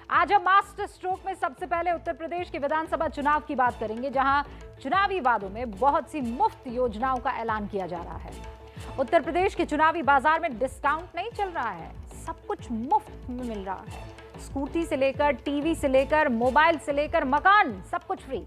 आज हम master stroke में सबसे पहले उत्तर प्रदेश के विधानसभा चुनाव की बात करेंगे, जहां चुनावी वादों में बहुत सी मुफ्त योजनाओं का ऐलान किया जा रहा है। उत्तर प्रदेश के चुनावी बाजार में डिस्काउंट नहीं चल रहा है, सब कुछ मुफ्त में मिल रहा है। स्कूटी से लेकर टीवी से लेकर मोबाइल से लेकर मकान, सब कुछ फ्री।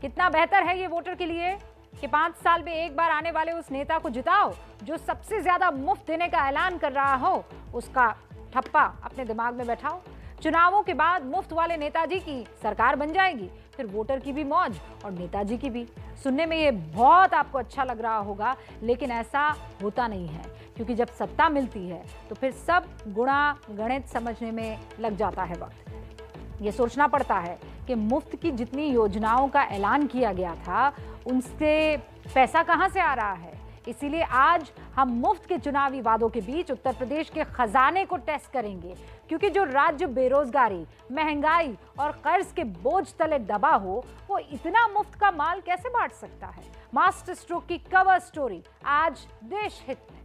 कितना बेहतर है ये वोटर के लिए कि 5 साल में एक बार आने वाले उस नेता को जिताओ जो सबसे ज्यादा मुफ्त देने का ऐलान कर रहा हो, उसका ठप्पा अपने दिमाग में बैठाओ। चुनावों के बाद मुफ्त वाले नेताजी की सरकार बन जाएगी, फिर वोटर की भी मौज और नेताजी की भी। सुनने में ये बहुत आपको अच्छा लग रहा होगा, लेकिन ऐसा होता नहीं है, क्योंकि जब सत्ता मिलती है तो फिर सब गुणा गणित समझने में लग जाता है वक्त। ये सोचना पड़ता है कि मुफ्त की जितनी योजनाओं का ऐलान किया गया था, उनसे पैसा कहां से आ रहा है। इसीलिए आज हम मुफ्त के चुनावी वादों के बीच उत्तर प्रदेश के खजाने को टेस्ट करेंगे, क्योंकि जो राज्य बेरोजगारी, महंगाई और कर्ज के बोझ तले दबा हो, वो इतना मुफ्त का माल कैसे बांट सकता है। मास्टर स्ट्रोक की कवर स्टोरी आज देश हित में।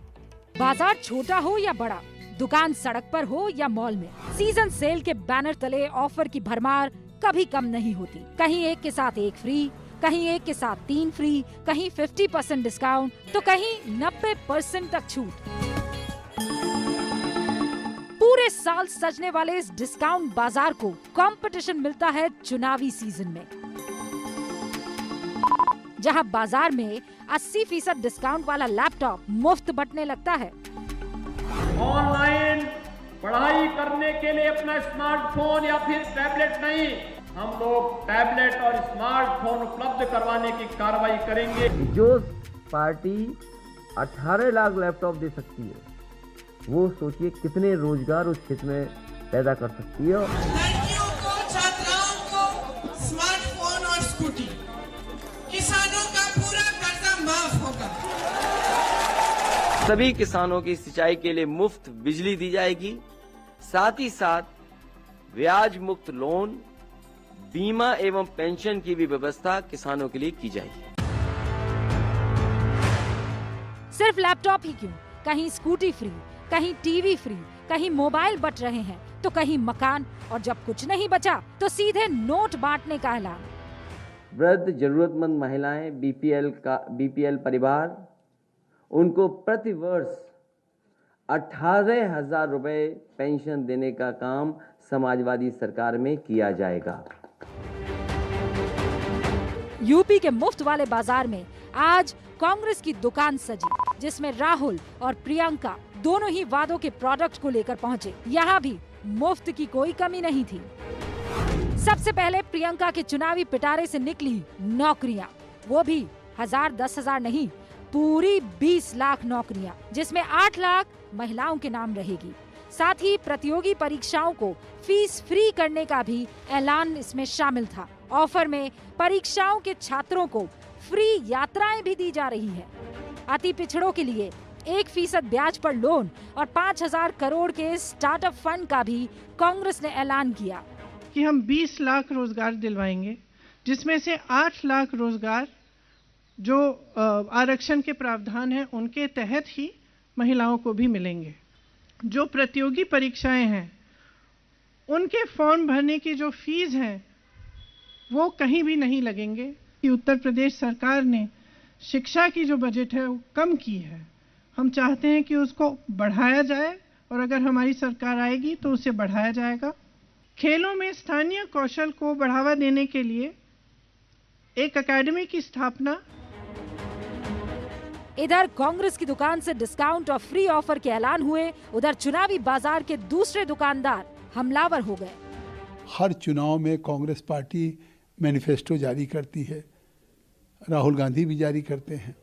बाजार छोटा हो या बड़ा, दुकान सड़क पर हो या मॉल में, सीजन सेल के बैनर तले ऑफर की भरमार कभी कम नहीं होती। कहीं एक के साथ एक फ्री, कहीं एक के साथ 3 फ्री, कहीं 50% डिस्काउंट, तो कहीं 90% तक छूट। पूरे साल सजने वाले इस डिस्काउंट बाजार को कंपटीशन मिलता है चुनावी सीजन में, जहां बाजार में 80% डिस्काउंट वाला लैपटॉप मुफ्त बंटने लगता है। ऑनलाइन पढ़ाई करने के लिए अपना स्मार्टफोन या फिर टैबलेट नहीं, हम लोग टैबलेट और स्मार्टफोन उपलब्ध करवाने की कार्रवाई करेंगे। जो पार्टी 18 लाख लैपटॉप दे सकती है, वो सोचिए कितने रोजगार उस क्षेत्र में पैदा कर सकती है। लड़कियों को, छात्राओं को स्मार्टफोन और स्कूटी, किसानों का पूरा कर्जा माफ होगा। सभी किसानों की सिंचाई के लिए मुफ्त बिजली दी जाएगी, साथ ही साथ ब्याज मुक्त लोन, बीमा एवं पेंशन की भी व्यवस्था किसानों के लिए की जाएगी। सिर्फ लैपटॉप ही क्यों, कहीं स्कूटी फ्री, कहीं टीवी फ्री, कहीं मोबाइल बंट रहे हैं, तो कहीं मकान, और जब कुछ नहीं बचा तो सीधे नोट बांटने का ऐलान। वृद्ध, जरूरतमंद महिलाएं, बीपीएल परिवार, उनको प्रति वर्ष 18,000 रुपए पेंशन देने का काम समाजवादी सरकार में किया जाएगा। यूपी के मुफ्त वाले बाजार में आज कांग्रेस की दुकान सजी, जिसमें राहुल और प्रियंका दोनों ही वादों के प्रोडक्ट को लेकर पहुंचे। यहाँ भी मुफ्त की कोई कमी नहीं थी। सबसे पहले प्रियंका के चुनावी पिटारे से निकली नौकरियां, वो भी 1000-10,000 नहीं, पूरी 20 लाख नौकरियां, जिसमें 8 लाख महिलाओं के नाम रहेगी। साथ ही प्रतियोगी परीक्षाओं को फीस फ्री करने का भी ऐलान इसमें शामिल था। ऑफर में परीक्षाओं के छात्रों को फ्री यात्राएं भी दी जा रही है। अति पिछड़ों के लिए 1% ब्याज पर लोन और 5,000 करोड़ के स्टार्टअप फंड का भी कांग्रेस ने ऐलान किया कि हम 20 लाख रोजगार दिलवाएंगे, जिसमें से 8 लाख रोजगार जो आरक्षण के प्रावधान हैं उनके तहत ही महिलाओं को भी मिलेंगे। जो प्रतियोगी परीक्षाएं हैं उनके फॉर्म भरने की जो फीस है वो कहीं भी नहीं लगेंगे। कि उत्तर प्रदेश सरकार ने शिक्षा की जो बजट है वो कम की है, हम चाहते हैं कि उसको बढ़ाया जाए, और अगर हमारी सरकार आएगी तो उसे बढ़ाया जाएगा। खेलों में स्थानीय कौशल को बढ़ावा देने के लिए एक अकेडमी की स्थापना। इधर कांग्रेस की दुकान से डिस्काउंट और फ्री ऑफर के ऐलान हुए, उधर चुनावी बाजार के दूसरे दुकानदार हमलावर हो गए। हर चुनाव में कांग्रेस पार्टी मैनिफेस्टो जारी करती है, राहुल गांधी भी जारी करते हैं,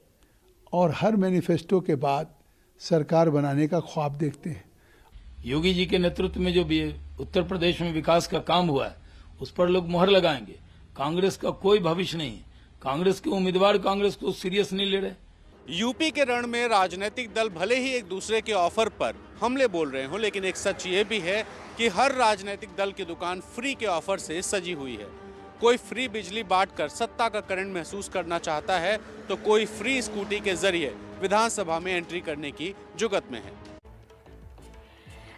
और हर मैनिफेस्टो के बाद सरकार बनाने का ख्वाब देखते हैं। योगी जी के नेतृत्व में जो भी उत्तर प्रदेश में विकास का काम हुआ है, उस पर लोग मुहर लगाएंगे। कांग्रेस का कोई भविष्य नहीं है। कांग्रेस के उम्मीदवार कांग्रेस को सीरियस नहीं ले रहे। यूपी के रण में राजनीतिक दल भले ही एक दूसरे के ऑफर पर हमले बोल रहे हों, लेकिन एक सच ये भी है कि हर राजनीतिक दल की दुकान फ्री के ऑफर से सजी हुई है। कोई फ्री बिजली बांटकर सत्ता का करंट महसूस करना चाहता है, तो कोई फ्री स्कूटी के जरिए विधानसभा में एंट्री करने की जुगत में है।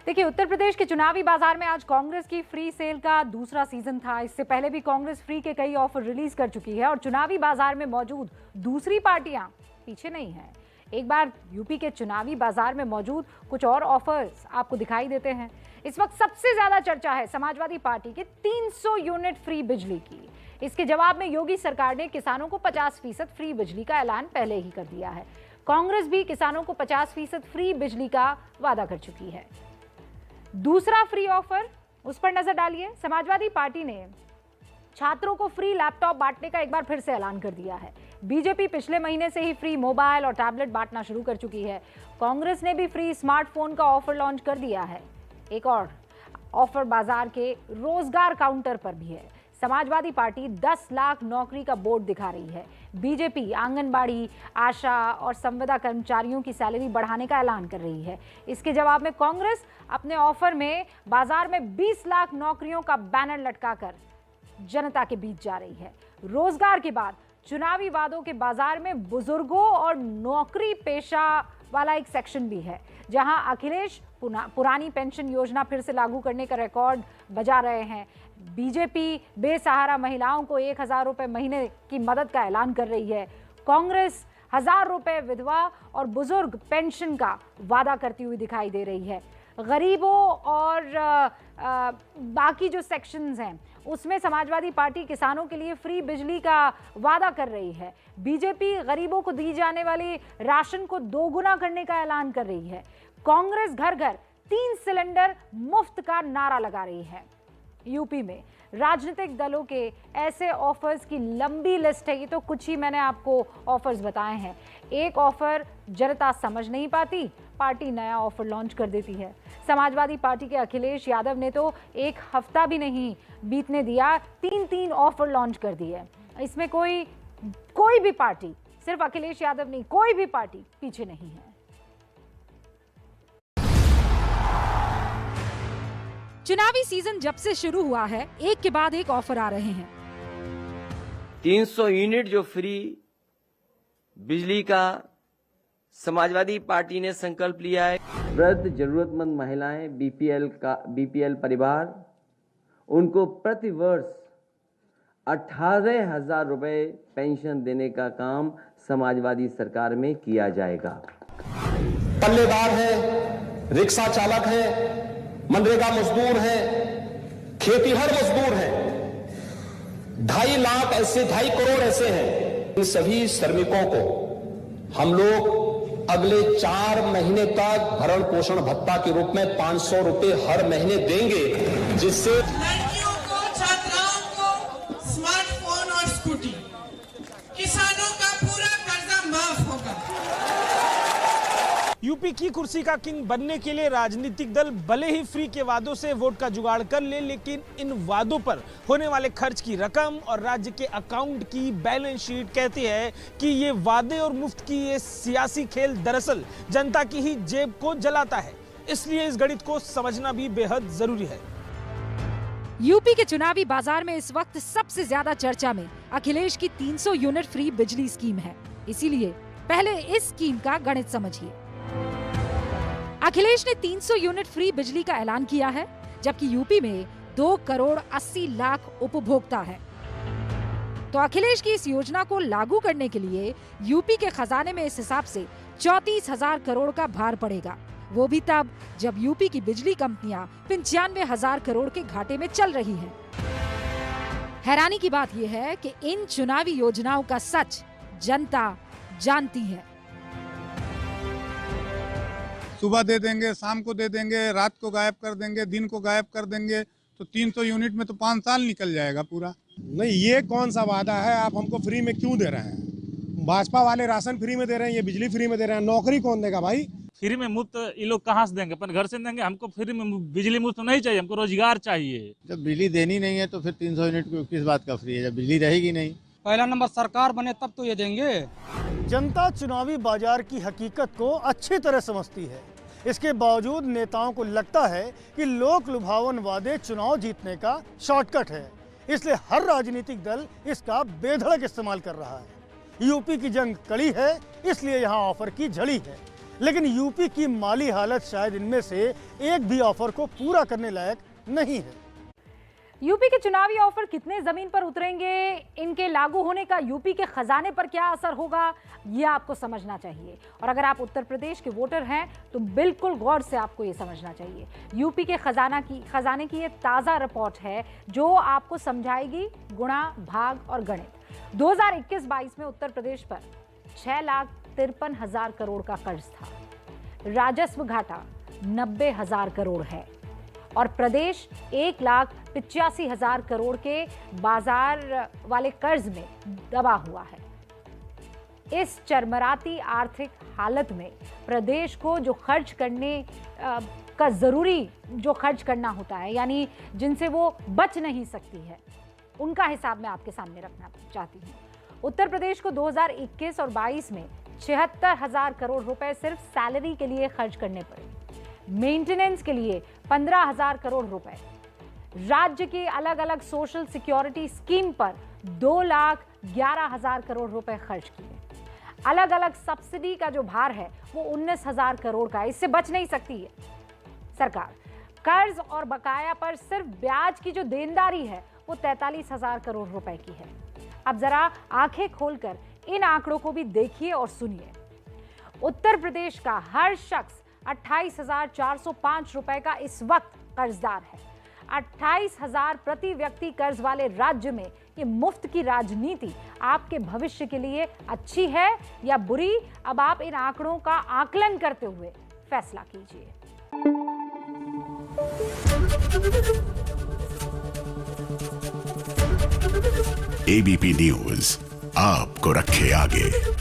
देखिए, उत्तर प्रदेश के चुनावी बाजार में आज कांग्रेस की फ्री सेल का दूसरा सीजन था। इससे पहले भी कांग्रेस फ्री के कई ऑफर रिलीज कर चुकी है और चुनावी बाजार में मौजूद दूसरी पार्टियां पीछे नहीं है। एक बार यूपी के चुनावी बाजार में मौजूद कुछ और ऑफर्स आपको दिखाई देते हैं। इस वक्त सबसे ज्यादा चर्चा है समाजवादी पार्टी के 300 यूनिट फ्री बिजली की। इसके जवाब में योगी सरकार ने किसानों को 50% फ्री बिजली का ऐलान पहले ही कर दिया है। कांग्रेस भी किसानों को 50% फ्री बिजली का वादा कर चुकी है। दूसरा फ्री ऑफर, उस पर नजर डालिए। समाजवादी पार्टी ने छात्रों को फ्री लैपटॉप बांटने का एक बार फिर से ऐलान कर दिया है। बीजेपी पिछले महीने से ही फ्री मोबाइल और टैबलेट बांटना शुरू कर चुकी है। कांग्रेस ने भी फ्री स्मार्टफोन का ऑफर लॉन्च कर दिया है। एक और ऑफर बाजार के रोजगार काउंटर पर भी है। समाजवादी पार्टी 10 लाख नौकरी का बोर्ड दिखा रही है। बीजेपी आंगनबाड़ी, आशा और संविदा कर्मचारियों की सैलरी बढ़ाने का ऐलान कर रही है। इसके जवाब में कांग्रेस अपने ऑफर में बाजार में 20 लाख नौकरियों का बैनर लटकाकर जनता के बीच जा रही है। रोजगार के बाद चुनावी वादों के बाजार में बुजुर्गों और नौकरी पेशा वाला एक सेक्शन भी है, जहां अखिलेश पुरानी पेंशन योजना फिर से लागू करने का रिकॉर्ड बजा रहे हैं। बीजेपी बेसहारा महिलाओं को 1000 रुपए महीने की मदद का ऐलान कर रही है। कांग्रेस 1000 रुपए विधवा और बुजुर्ग पेंशन का वादा करती हुई दिखाई दे रही है। गरीबों और बाकी जो सेक्शंस हैं उसमें समाजवादी पार्टी किसानों के लिए फ्री बिजली का वादा कर रही है। बीजेपी गरीबों को दी जाने वाली राशन को दोगुना करने का ऐलान कर रही है। कांग्रेस घर घर 3 सिलेंडर मुफ्त का नारा लगा रही है। यूपी में राजनीतिक दलों के ऐसे ऑफर्स की लंबी लिस्ट है। ये तो कुछ ही मैंने आपको ऑफर्स बताए हैं। एक ऑफर जनता समझ नहीं पाती, पार्टी नया ऑफर लॉन्च कर देती है। समाजवादी पार्टी के अखिलेश यादव ने तो एक हफ्ता भी नहीं बीतने दिया, 3 ऑफर लॉन्च कर दिए। इसमें कोई भी पार्टी, सिर्फ अखिलेश यादव नहीं, कोई भी पार्टी पीछे नहीं है। चुनावी सीजन जब से शुरू हुआ है, एक के बाद एक ऑफर आ रहे हैं। 300 यूनिट जो फ्री बिजली का समाजवादी पार्टी ने संकल्प लिया है। वृद्ध, जरूरतमंद महिलाएं, बीपीएल परिवार, उनको प्रति वर्ष 18,000 रुपए पेंशन देने का काम समाजवादी सरकार में किया जाएगा। पल्लेदार है, रिक्शा चालक है, मनरेगा मजदूर है, खेतीहर मजदूर है, 2.5 करोड़ ऐसे हैं। इन सभी श्रमिकों को हम लोग अगले 4 महीने तक भरण पोषण भत्ता के रूप में 500 रुपए हर महीने देंगे, जिससे लड़कियों को, छात्राओं को स्मार्टफोन और स्कूटी, किसानों का पूरा कर्जा माफ होगा। यूपी की कुर्सी का किंग बनने के लिए राजनीतिक दल भले ही फ्री के वादों से वोट का जुगाड़ कर ले, लेकिन इन वादों पर होने वाले खर्च की रकम और राज्य के अकाउंट की बैलेंस शीट कहती है कि ये वादे और मुफ्त की ये सियासी खेल दरअसल जनता की ही जेब को जलाता है। इसलिए इस गणित को समझना भी बेहद जरूरी है। यूपी के चुनावी बाजार में इस वक्त सबसे ज्यादा चर्चा में अखिलेश की 300 यूनिट फ्री बिजली स्कीम है। इसीलिए पहले इस स्कीम का गणित समझिए। अखिलेश ने 300 यूनिट फ्री बिजली का ऐलान किया है, जबकि यूपी में 2 करोड़ 80 लाख उपभोक्ता है। तो अखिलेश की इस योजना को लागू करने के लिए यूपी के खजाने में इस हिसाब से 34,000 करोड़ का भार पड़ेगा। वो भी तब जब यूपी की बिजली कंपनियां 95,000 करोड़ के घाटे में चल रही हैं। हैरानी की बात यह है कि इन चुनावी योजनाओं का सच जनता जानती है। सुबह दे देंगे, शाम को दे देंगे, रात को गायब कर देंगे, दिन को गायब कर देंगे, तो 300 यूनिट में तो 5 साल निकल जाएगा पूरा। नहीं, ये कौन सा वादा है? आप हमको फ्री में क्यों दे रहे हैं? भाजपा वाले राशन फ्री में दे रहे हैं, ये बिजली फ्री में दे रहे हैं, नौकरी कौन देगा भाई? फ्री में मुफ्त ये लोग कहाँ से देंगे? अपन घर से देंगे। हमको फ्री में बिजली मुफ्त नहीं चाहिए, हमको रोजगार चाहिए। जब बिजली देनी नहीं है तो फिर 300 यूनिट किस बात का फ्री है, जब बिजली रहेगी नहीं। पहला नंबर सरकार बने तब तो ये देंगे। जनता चुनावी बाजार की हकीकत को अच्छी तरह समझती है। इसके बावजूद नेताओं को लगता है कि लोक लुभावन वादे चुनाव जीतने का शॉर्टकट है, इसलिए हर राजनीतिक दल इसका बेधड़क इस्तेमाल कर रहा है। यूपी की जंग कड़ी है, इसलिए यहाँ ऑफर की झड़ी है। लेकिन यूपी की माली हालत शायद इनमें से एक भी ऑफर को पूरा करने लायक नहीं है। यूपी के चुनावी ऑफर कितने जमीन पर उतरेंगे, इनके लागू होने का यूपी के खजाने पर क्या असर होगा, यह आपको समझना चाहिए। और अगर आप उत्तर प्रदेश के वोटर हैं तो बिल्कुल गौर से आपको यह समझना चाहिए। यूपी के खजाने की ये ताज़ा रिपोर्ट है जो आपको समझाएगी गुणा, भाग और गणित। 2021-22 में उत्तर प्रदेश पर 6,53,000 करोड़ का कर्ज था। राजस्व घाटा 90,000 करोड़ है और प्रदेश 1,85,000 करोड़ के बाजार वाले कर्ज में दबा हुआ है। इस चरमराती आर्थिक हालत में प्रदेश को जो खर्च करने का जरूरी जो खर्च करना होता है, यानी जिनसे वो बच नहीं सकती है, उनका हिसाब मैं आपके सामने रखना चाहती हूँ। उत्तर प्रदेश को 2021 और 22 में 76,000 करोड़ रुपए सिर्फ सैलरी के लिए खर्च करने पड़े। मेंटेनेंस के लिए 15,000 करोड़ रुपए, राज्य की अलग अलग सोशल सिक्योरिटी स्कीम पर 2,11,000 करोड़ रुपए खर्च किए। अलग अलग सब्सिडी का जो भार है वो 19,000 करोड़ का, इससे बच नहीं सकती है सरकार। कर्ज और बकाया पर सिर्फ ब्याज की जो देनदारी है वो 43,000 करोड़ रुपए की है। अब जरा आंखें खोलकर इन आंकड़ों को भी देखिए और सुनिए। उत्तर प्रदेश का हर शख्स 28,405 रुपए का इस वक्त कर्जदार है। 28,000 प्रति व्यक्ति कर्ज वाले राज्य में ये मुफ्त की राजनीति आपके भविष्य के लिए अच्छी है या बुरी? अब आप इन आंकड़ों का आकलन करते हुए फैसला कीजिए। एबीपी न्यूज आपको रखे आगे।